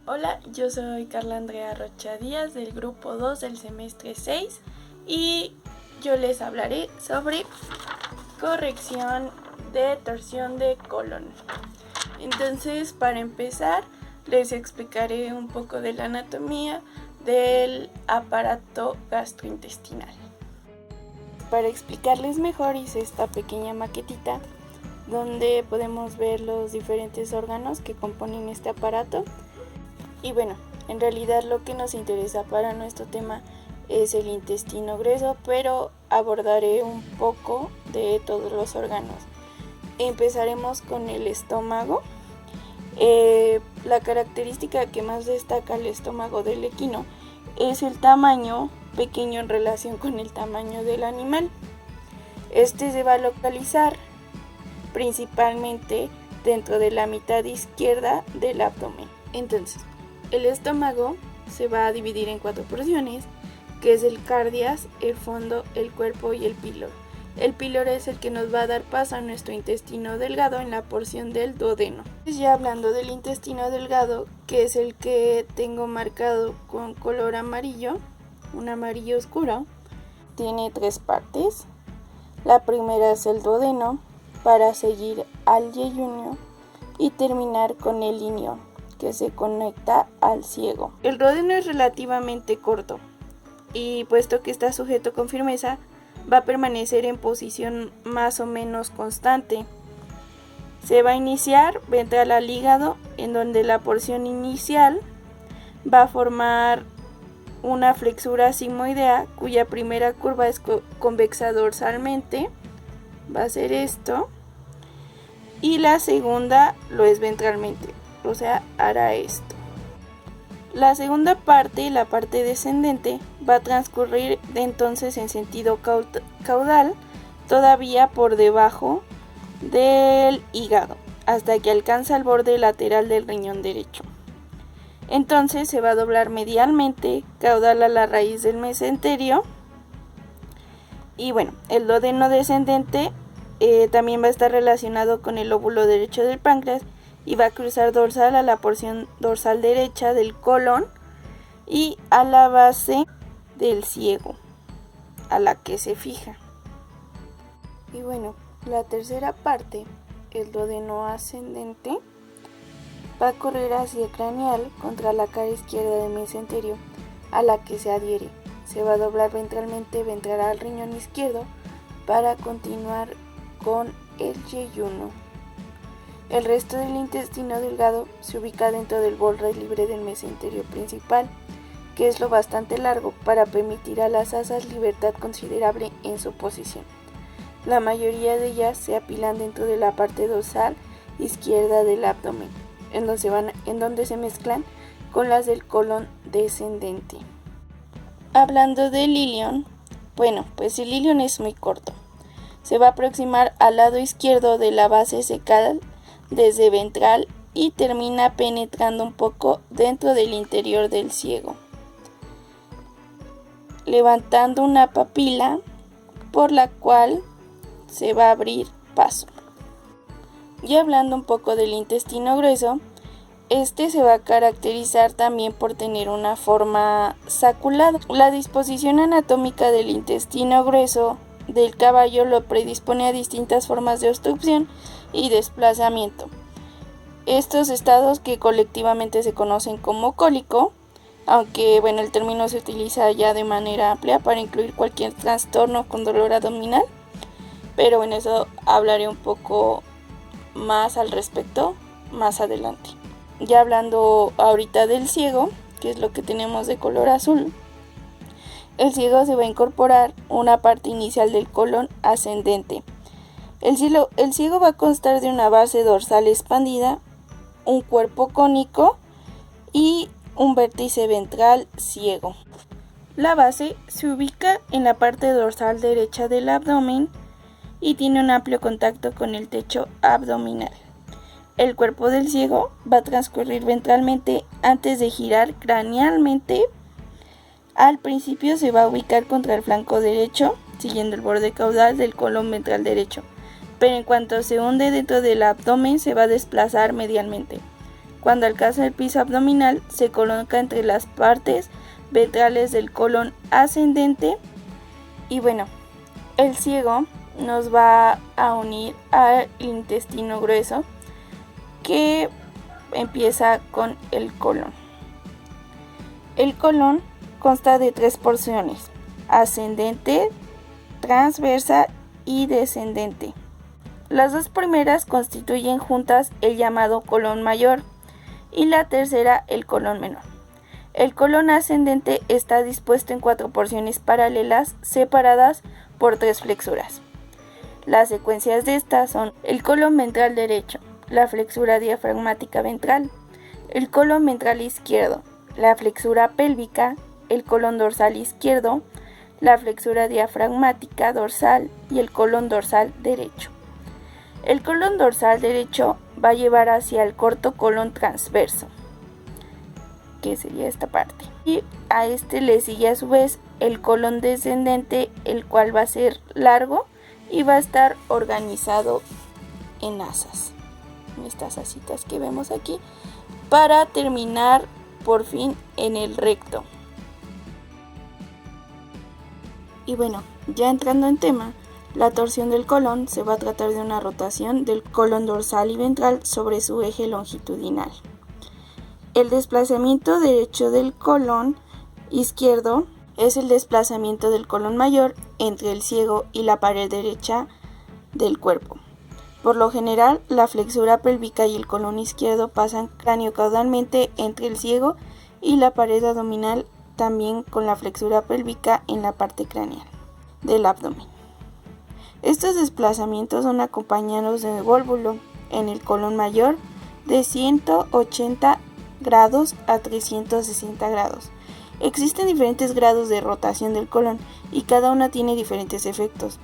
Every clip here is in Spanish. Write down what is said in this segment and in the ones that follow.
Hola, yo soy Carla Andrea Rocha Díaz del grupo 2 del semestre 6 y yo les hablaré sobre corrección de torsión de colon. Entonces, para empezar, les explicaré un poco de la anatomía del aparato gastrointestinal. Para explicarles mejor hice esta pequeña maquetita donde podemos ver los diferentes órganos que componen este aparato. Y bueno, en realidad lo que nos interesa para nuestro tema es el intestino grueso, pero abordaré un poco de todos los órganos. Empezaremos con el estómago. La característica que más destaca el estómago del equino es el tamaño pequeño en relación con el tamaño del animal. Este se va a localizar principalmente dentro de la mitad izquierda del abdomen. Entonces, el estómago se va a dividir en 4 porciones, que es el cardias, el fondo, el cuerpo y el píloro. El píloro es el que nos va a dar paso a nuestro intestino delgado en la porción del duodeno. Ya hablando del intestino delgado, que es el que tengo marcado con color amarillo, un amarillo oscuro, tiene 3 partes. La primera es el duodeno, para seguir al yeyunio y terminar con el ilion, que se conecta al ciego. El duodeno es relativamente corto y puesto que está sujeto con firmeza, va a permanecer en posición más o menos constante. Se va a iniciar ventral al hígado, en donde la porción inicial va a formar una flexura sigmoidea cuya primera curva es convexa dorsalmente, va a ser esto, y la segunda lo es ventralmente, o sea, hará esto. La segunda parte, la parte descendente, va a transcurrir entonces en sentido caudal, todavía por debajo del hígado, hasta que alcanza el borde lateral del riñón derecho. Entonces se va a doblar medialmente, caudal a la raíz del mesenterio. Y bueno, el duodeno descendente también va a estar relacionado con el lóbulo derecho del páncreas y va a cruzar dorsal a la porción dorsal derecha del colon y a la base del ciego, a la que se fija. Y bueno, la tercera parte, el duodeno ascendente, va a correr hacia el craneal contra la cara izquierda del mesenterio, a la que se adhiere. Se va a doblar ventralmente, ventral al riñón izquierdo, para continuar con el yeyuno. El resto del intestino delgado se ubica dentro del borde libre del mesenterio principal, que es lo bastante largo para permitir a las asas libertad considerable en su posición. La mayoría de ellas se apilan dentro de la parte dorsal izquierda del abdomen, en donde se mezclan con las del colon descendente. Hablando del ilion, bueno, pues el ilion es muy corto. Se va a aproximar al lado izquierdo de la base cecal desde ventral y termina penetrando un poco dentro del interior del ciego, levantando una papila por la cual se va a abrir paso. Y hablando un poco del intestino grueso, este se va a caracterizar también por tener una forma saculada. La disposición anatómica del intestino grueso del caballo lo predispone a distintas formas de obstrucción y desplazamiento. Estos estados que colectivamente se conocen como cólico, aunque bueno, el término se utiliza ya de manera amplia para incluir cualquier trastorno con dolor abdominal, pero en eso hablaré un poco más al respecto más adelante. Ya hablando ahorita del ciego, que es lo que tenemos de color azul, el ciego se va a incorporar una parte inicial del colon ascendente. El ciego va a constar de una base dorsal expandida, un cuerpo cónico y un vértice ventral ciego. La base se ubica en la parte dorsal derecha del abdomen y tiene un amplio contacto con el techo abdominal. El cuerpo del ciego va a transcurrir ventralmente antes de girar cranealmente. Al principio se va a ubicar contra el flanco derecho, siguiendo el borde caudal del colon ventral derecho, pero en cuanto se hunde dentro del abdomen se va a desplazar medialmente. Cuando alcanza el piso abdominal, se coloca entre las partes ventrales del colon ascendente. Y bueno, el ciego nos va a unir al intestino grueso, que empieza con el colon. El colon consta de 3 porciones: ascendente, transversa y descendente. Las 2 primeras constituyen juntas el llamado colon mayor y la tercera el colon menor. El colon ascendente está dispuesto en 4 porciones paralelas separadas por 3 flexuras. Las secuencias de estas son el colon ventral derecho, la flexura diafragmática ventral, el colon ventral izquierdo, la flexura pélvica, el colon dorsal izquierdo, la flexura diafragmática dorsal y el colon dorsal derecho. El colon dorsal derecho va a llevar hacia el corto colon transverso, que sería esta parte. Y a este le sigue a su vez el colon descendente, el cual va a ser largo y va a estar organizado en asas, en estas asitas que vemos aquí, para terminar por fin en el recto. Y bueno, ya entrando en tema, la torsión del colon se va a tratar de una rotación del colon dorsal y ventral sobre su eje longitudinal. El desplazamiento derecho del colon izquierdo es el desplazamiento del colon mayor entre el ciego y la pared derecha del cuerpo. Por lo general, la flexura pélvica y el colon izquierdo pasan craniocaudalmente entre el ciego y la pared abdominal, también con la flexura pélvica en la parte craneal del abdomen. Estos desplazamientos son acompañados de vólvulo en el colon mayor de 180 grados a 360 grados. Existen diferentes grados de rotación del colon y cada una tiene diferentes efectos.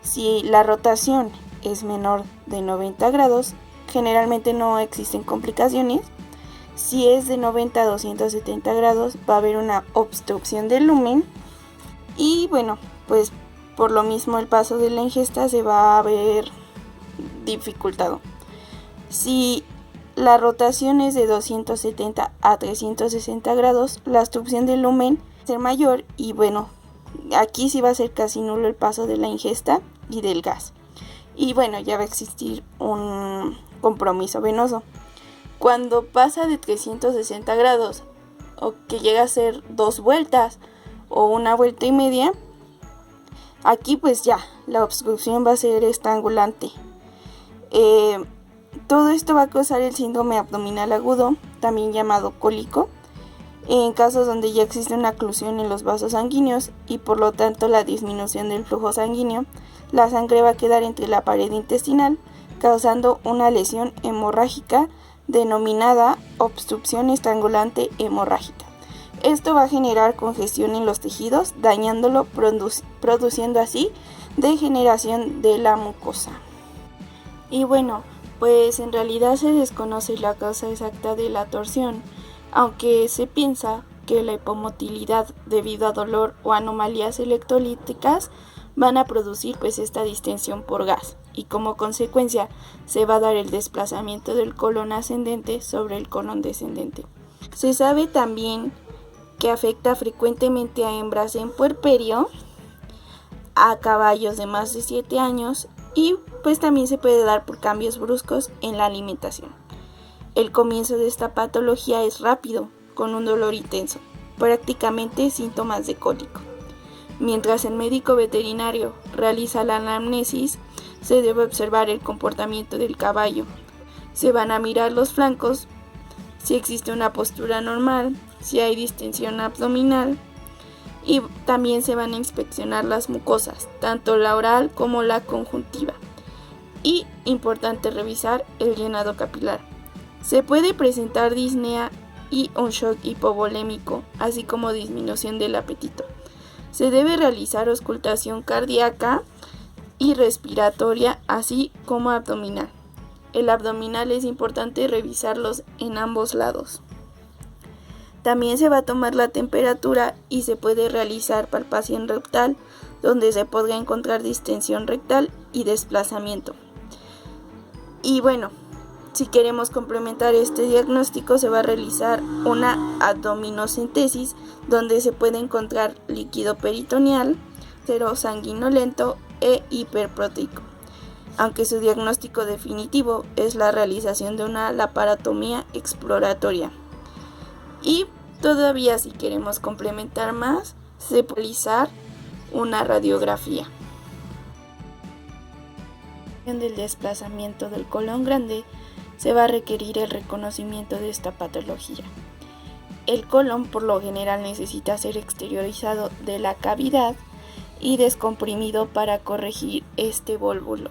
Si la rotación es menor de 90 grados, generalmente no existen complicaciones. Si es de 90 a 270 grados, va a haber una obstrucción del lumen y bueno, pues por lo mismo el paso de la ingesta se va a ver dificultado. Si la rotación es de 270 a 360 grados, la obstrucción del lumen va a ser mayor y bueno, aquí sí va a ser casi nulo el paso de la ingesta y del gas. Y bueno, ya va a existir un compromiso venoso. Cuando pasa de 360 grados o que llega a ser 2 vueltas o 1 vuelta y media, aquí pues ya la obstrucción va a ser estrangulante. Todo esto va a causar el síndrome abdominal agudo, también llamado cólico, en casos donde ya existe una oclusión en los vasos sanguíneos y por lo tanto la disminución del flujo sanguíneo. La sangre va a quedar entre la pared intestinal, causando una lesión hemorrágica denominada obstrucción estrangulante hemorrágica. Esto va a generar congestión en los tejidos, dañándolo, produciendo así degeneración de la mucosa. Y bueno, pues en realidad se desconoce la causa exacta de la torsión, aunque se piensa que la hipomotilidad debido a dolor o anomalías electrolíticas van a producir pues esta distensión por gas y como consecuencia se va a dar el desplazamiento del colon ascendente sobre el colon descendente. Se sabe también que afecta frecuentemente a hembras en puerperio, a caballos de más de 7 años y pues también se puede dar por cambios bruscos en la alimentación. El comienzo de esta patología es rápido, con un dolor intenso, prácticamente síntomas de cólico. Mientras el médico veterinario realiza la anamnesis, se debe observar el comportamiento del caballo. Se van a mirar los flancos, si existe una postura normal, si hay distensión abdominal y también se van a inspeccionar las mucosas, tanto la oral como la conjuntiva. Y importante revisar el llenado capilar. Se puede presentar disnea y un shock hipovolémico, así como disminución del apetito. Se debe realizar auscultación cardíaca y respiratoria, así como abdominal. El abdominal es importante revisarlos en ambos lados. También se va a tomar la temperatura y se puede realizar palpación rectal, donde se podrá encontrar distensión rectal y desplazamiento. Y bueno, Si queremos complementar este diagnóstico, se va a realizar una abdominocentesis donde se puede encontrar líquido peritoneal, sero sanguinolento e hiperproteico, aunque su diagnóstico definitivo es la realización de una laparotomía exploratoria. Y todavía, si queremos complementar más, se puede realizar una radiografía. Del desplazamiento del colon grande se va a requerir el reconocimiento de esta patología. El colon por lo general necesita ser exteriorizado de la cavidad y descomprimido para corregir este volvulo.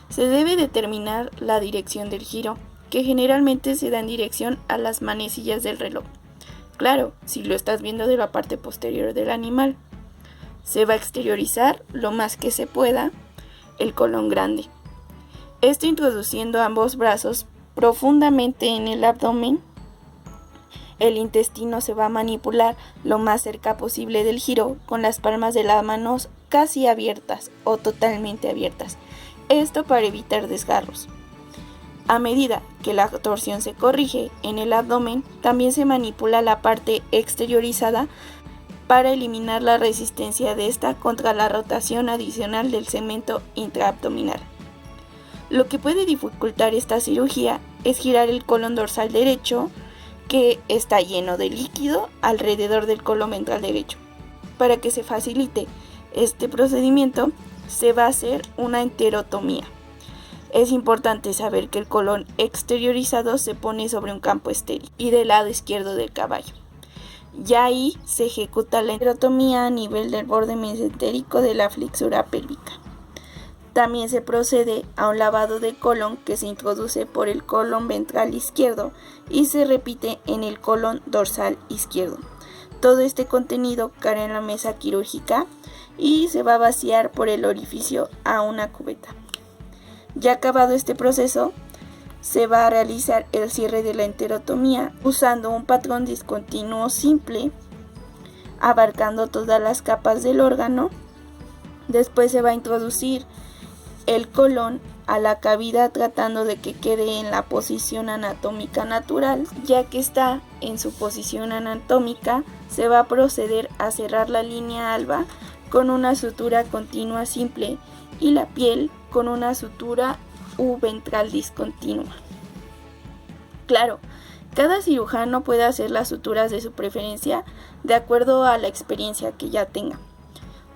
Se debe determinar la dirección del giro, que generalmente se da en dirección a las manecillas del reloj. Claro, si lo estás viendo de la parte posterior del animal. Se va a exteriorizar lo más que se pueda el colon grande. Esto introduciendo ambos brazos profundamente en el abdomen. El intestino se va a manipular lo más cerca posible del giro con las palmas de las manos casi abiertas o totalmente abiertas. Esto para evitar desgarros. A medida que la torsión se corrige en el abdomen, también se manipula la parte exteriorizada para eliminar la resistencia de esta contra la rotación adicional del segmento intraabdominal. Lo que puede dificultar esta cirugía es girar el colon dorsal derecho, que está lleno de líquido alrededor del colon ventral derecho. Para que se facilite este procedimiento, se va a hacer una enterotomía. Es importante saber que el colon exteriorizado se pone sobre un campo estéril y del lado izquierdo del caballo. Ya ahí se ejecuta la enterotomía a nivel del borde mesentérico de la flexura pélvica. También se procede a un lavado de colon que se introduce por el colon ventral izquierdo y se repite en el colon dorsal izquierdo. Todo este contenido cae en la mesa quirúrgica y se va a vaciar por el orificio a una cubeta. Ya acabado este proceso, se va a realizar el cierre de la enterotomía usando un patrón discontinuo simple, abarcando todas las capas del órgano. Después se va a introducir el colon a la cavidad tratando de que quede en la posición anatómica natural. Ya que está en su posición anatómica, se va a proceder a cerrar la línea alba con una sutura continua simple y la piel con una sutura U ventral discontinua. Claro, cada cirujano puede hacer las suturas de su preferencia de acuerdo a la experiencia que ya tenga.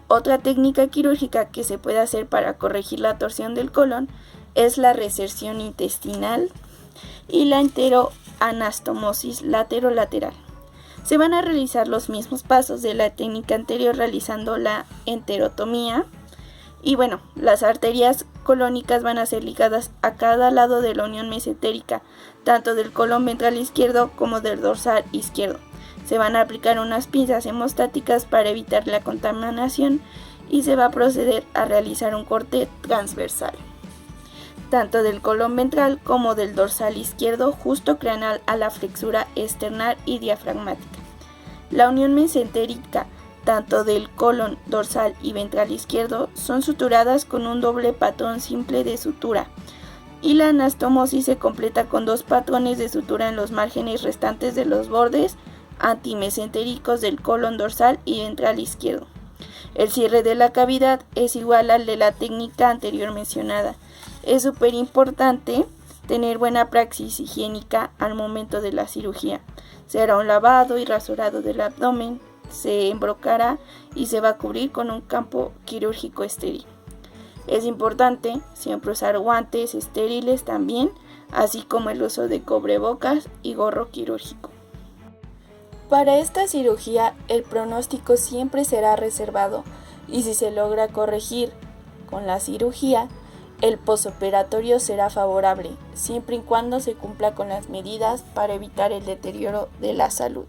Otra técnica quirúrgica que se puede hacer para corregir la torsión del colon es la reserción intestinal y la enteroanastomosis laterolateral. Se van a realizar los mismos pasos de la técnica anterior realizando la enterotomía. Y bueno, las arterias colónicas van a ser ligadas a cada lado de la unión mesentérica, tanto del colon ventral izquierdo como del dorsal izquierdo. Se van a aplicar unas pinzas hemostáticas para evitar la contaminación y se va a proceder a realizar un corte transversal, tanto del colon ventral como del dorsal izquierdo, justo craneal a la flexura externar y diafragmática. La unión mesentérica tanto del colon dorsal y ventral izquierdo son suturadas con un doble patrón simple de sutura, y la anastomosis se completa con dos patrones de sutura en los márgenes restantes de los bordes antimesentéricos del colon dorsal y ventral izquierdo. El cierre de la cavidad es igual al de la técnica anterior mencionada. Es súper importante tener buena praxis higiénica al momento de la cirugía. Se hará un lavado y rasurado del abdomen, se embrocará y se va a cubrir con un campo quirúrgico estéril. Es importante siempre usar guantes estériles también, así como el uso de cubrebocas y gorro quirúrgico. Para esta cirugía el pronóstico siempre será reservado y si se logra corregir con la cirugía, el posoperatorio será favorable, siempre y cuando se cumpla con las medidas para evitar el deterioro de la salud.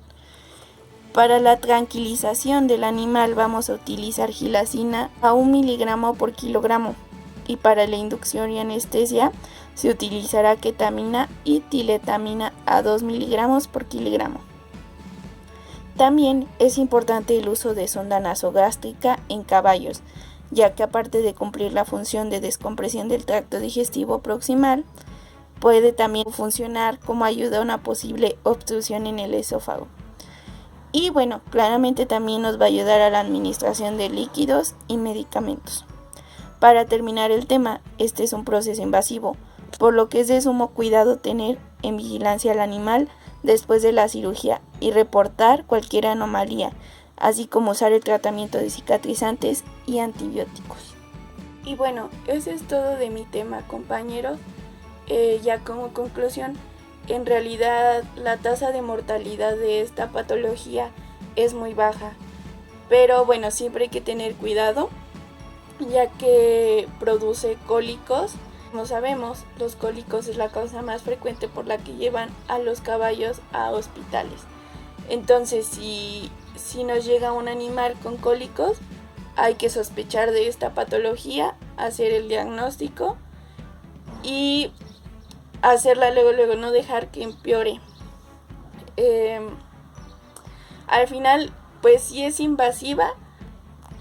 Para la tranquilización del animal vamos a utilizar gilacina a 1 miligramo por kilogramo y para la inducción y anestesia se utilizará ketamina y tiletamina a 2 miligramos por kilogramo. También es importante el uso de sonda nasogástrica en caballos, ya que aparte de cumplir la función de descompresión del tracto digestivo proximal, puede también funcionar como ayuda a una posible obstrucción en el esófago. Y bueno, claramente también nos va a ayudar a la administración de líquidos y medicamentos. Para terminar el tema, este es un proceso invasivo, por lo que es de sumo cuidado tener en vigilancia al animal después de la cirugía y reportar cualquier anomalía, así como usar el tratamiento de cicatrizantes y antibióticos. Y bueno, eso es todo de mi tema, compañeros. Ya como conclusión, en realidad la tasa de mortalidad de esta patología es muy baja, pero bueno, siempre hay que tener cuidado, ya que produce cólicos. Como sabemos, los cólicos es la causa más frecuente por la que llevan a los caballos a hospitales. Entonces, si nos llega un animal con cólicos, hay que sospechar de esta patología, hacer el diagnóstico y hacerla luego, no dejar que empeore. Al final, pues sí es invasiva,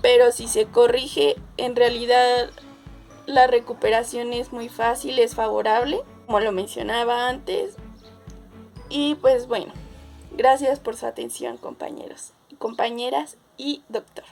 pero si se corrige, en realidad la recuperación es muy fácil, es favorable, como lo mencionaba antes. Y pues bueno, gracias por su atención, compañeros y compañeras y doctor.